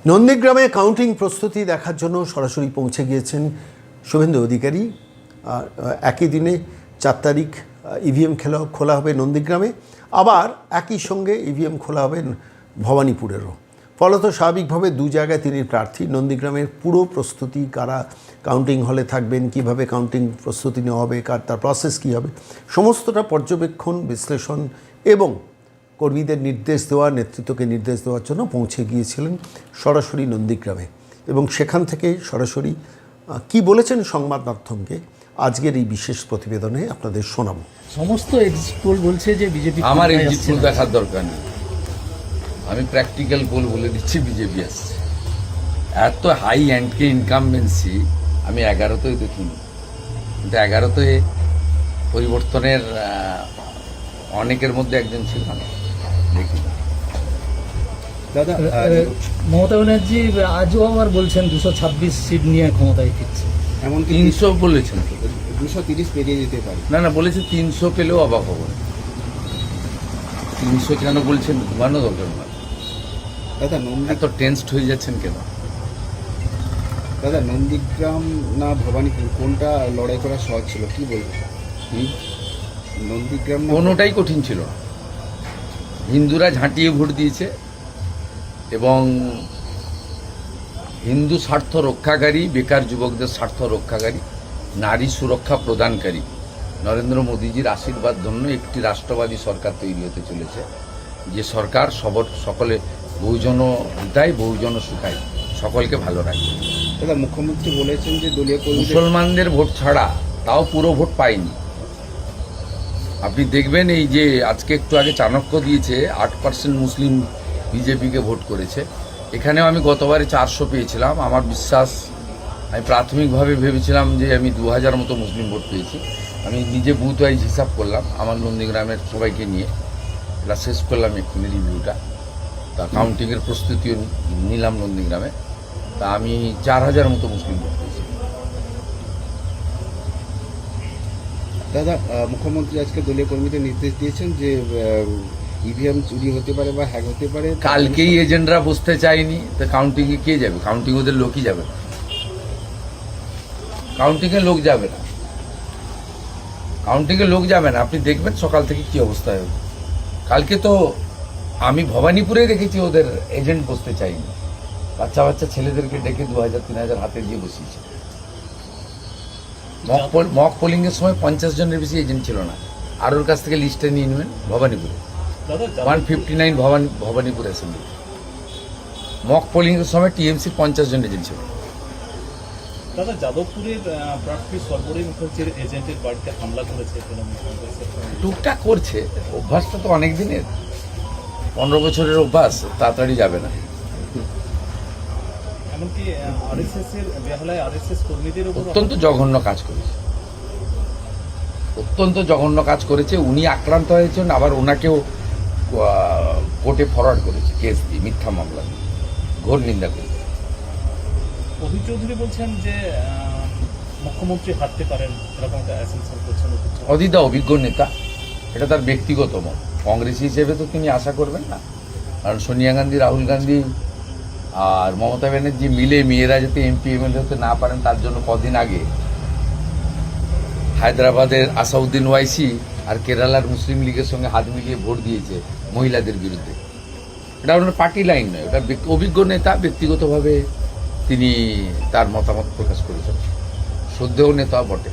নন্দীগ্রামে কাউন্টিং প্রস্তুতি দেখার জন্য সরাসরি পৌঁছে গিয়েছেন শুভেন্দু অধিকারী। আর একই দিনে 4 তারিখ ইভিএম খোলা হবে নন্দীগ্রামে, আবার একই সঙ্গে ইভিএম খোলা হবে ভবানীপুরেরও। ফলত স্বাভাবিকভাবে দু জায়গায় তিনি প্রার্থী। নন্দীগ্রামের পুরো প্রস্তুতি, কারা কাউন্টিং হলে থাকবেন, কিভাবে কাউন্টিং প্রস্তুতি নেওয়া হবে, তার প্রসেস কী হবে, সমস্তটা পর্যবেক্ষণ, বিশ্লেষণ এবং কর্মীদের নির্দেশ দেওয়া, নেতৃত্বকে নির্দেশ দেওয়ার জন্য পৌঁছে গিয়েছিলেন সরাসরি নন্দীগ্রামে। এবং সেখান থেকে সরাসরি কি বলেছেন সংবাদ মাধ্যমকে আজকের এই বিশেষ প্রতিবেদনে আপনাদের শোনাবো। সমস্ত এক্সিট পোল বলছে যে বিজেপি, আমার এক্সিট পোল দেখার দরকার নেই, আমি প্র্যাকটিক্যাল পোল বলে দিচ্ছি বিজেপি আসছে। এত হাই অ্যান্ডকে ইনকামবেন্সি আমি 11তেই দেখিনি, কিন্তু 11তে পরিবর্তনের অনেকের মধ্যে একজন ছিল না, দেখি। দাদা, মমতা ব্যানার্জি আজও আবার বলছেন 226 সিট নিয়ে ক্ষমতায় ফিরছে, এমনকি 300 বলেছেন, 230 পেরিয়ে যেতে পারে। না বলেছে 300 পেলেও অবাক হব না। 300 কেন বলছেন, ঘুমানো দরকার না। দাদা, এত টেন্সড হয়ে যাচ্ছেন কেন? দাদা, নন্দীগ্রাম না ভবানীপুর, কোনটা লড়াই করা সহজ ছিল, কি বলবো? নন্দীগ্রাম কোনোটাই কঠিন ছিল না। হিন্দুরা ঝাঁটিয়ে ভোট দিয়েছে এবং হিন্দু স্বার্থ রক্ষাকারী, বেকার যুবকদের স্বার্থ রক্ষাকারী, নারী সুরক্ষা প্রদানকারী নরেন্দ্র মোদীজির আশীর্বাদ ধন্য একটি রাষ্ট্রবাদী সরকার তৈরি হতে চলেছে, যে সরকার সকলে বহুজন হিতায় বহুজন সুখায়, সকলকে ভালো রাখবে। দাদা, মুখ্যমন্ত্রী বলেছেন যে দলীয় মুসলমানদের ভোট ছাড়া, তাও পুরো ভোট পায়নি। আপনি দেখবেন এই যে আজকে একটু আগে চাণক্য দিয়েছে 8% মুসলিম বিজেপিকে ভোট করেছে। এখানেও আমি গতবারে 400 পেয়েছিলাম। আমার বিশ্বাস, আমি প্রাথমিকভাবে ভেবেছিলাম যে আমি 2000 মতো মুসলিম ভোট পেয়েছি। আমি নিজে বুথ ওয়াইজ হিসাব করলাম আমার নন্দীগ্রামের সবাইকে নিয়ে, এটা শেষ করলাম এক্ষুনি রিভিউটা। তা কাউন্টিংয়ের প্রস্তুতিও নিলাম নন্দীগ্রামে। তা আমি 4000 মতো মুসলিম ভোট পেয়েছি। দাদা, মুখ্যমন্ত্রী আজকে দলীয় কর্মীদের নির্দেশ দিয়েছেন যে ইভিএম চুরি হতে পারে বা হ্যাক হতে পারে। কালকেই এজেন্টরা বসতে চায়নি, তো কাউন্টিংয়ে কে যাবে? কাউন্টিং ওদের লোকই যাবে না, কাউন্টিংয়ে লোক যাবে না, কাউন্টিংয়ে লোক যাবে না। আপনি দেখবেন সকাল থেকে কি অবস্থা হবে। কালকে তো আমি ভবানীপুরে দেখেছি ওদের এজেন্ট বসতে চাইনি, বাচ্চা বাচ্চা ছেলেদেরকে ডেকে 2000-3000 হাতে দিয়ে বসিয়েছে। মক পোলিংয়ের সময় 50 জনের বেশি এজেন্ট ছিল না। আর ওর কাছ থেকে লিস্টে নিয়ে নেবেন ভবানীপুরে 159 ভবানীপুর অ্যাসেম্বলি। মক পোলিংয়ের সময় টিএমসির 50 জন এজেন্ট ছিল। দাদা, যাদবপুরের প্রার্থী সর্বোচ্চ মুখার্জির এজেন্টের বাড়িতে হামলা করেছে, টুকটাক করছে, অভ্যাসটা তো অনেক দিনের, 15 বছরের অভ্যাস, তাড়াতাড়ি যাবে না। এমনকি আরএসএস-এর বেহালায় আরএসএস কর্মীদের উপর অত্যন্ত জঘন্য কাজ করেছে, অত্যন্ত জঘন্য কাজ করেছে। উনি আক্রান্ত হয়েছেন, আবার ওনাকেও কোর্টে ফরওয়ার্ড করেছে কেস দিয়ে, মিথ্যা মামলা দিয়ে, ঘোর নিন্দা করেছে। অভিক চৌধুরী বলছেন যে মুখ্যমন্ত্রী হারতে পারেন, এরকম একটা অ্যাসেম্পশন করছেন। অদিদা অভিজ্ঞ নেতা, এটা তার ব্যক্তিগত মত। কংগ্রেসি হিসেবে তো তিনি আশা করবেন না, কারণ সোনিয়া গান্ধী, রাহুল গান্ধী আর মমতা ব্যানার্জি মিলে মেয়েরা যাতে এমপি এমএলএ হতে না পারেন, তার জন্য কদিন আগে হায়দ্রাবাদের আসাউদ্দিন ওয়াইসি আর কেরালার মুসলিম লীগের সঙ্গে হাত মিলিয়ে ভোট দিয়েছে মহিলাদের বিরুদ্ধে। এটা ওনার পার্টি লাইন নয়, ওটা অভিজ্ঞ নেতা, ব্যক্তিগতভাবে তিনি তার মতামত প্রকাশ করেছেন, শ্রদ্ধেয় নেতা বটে।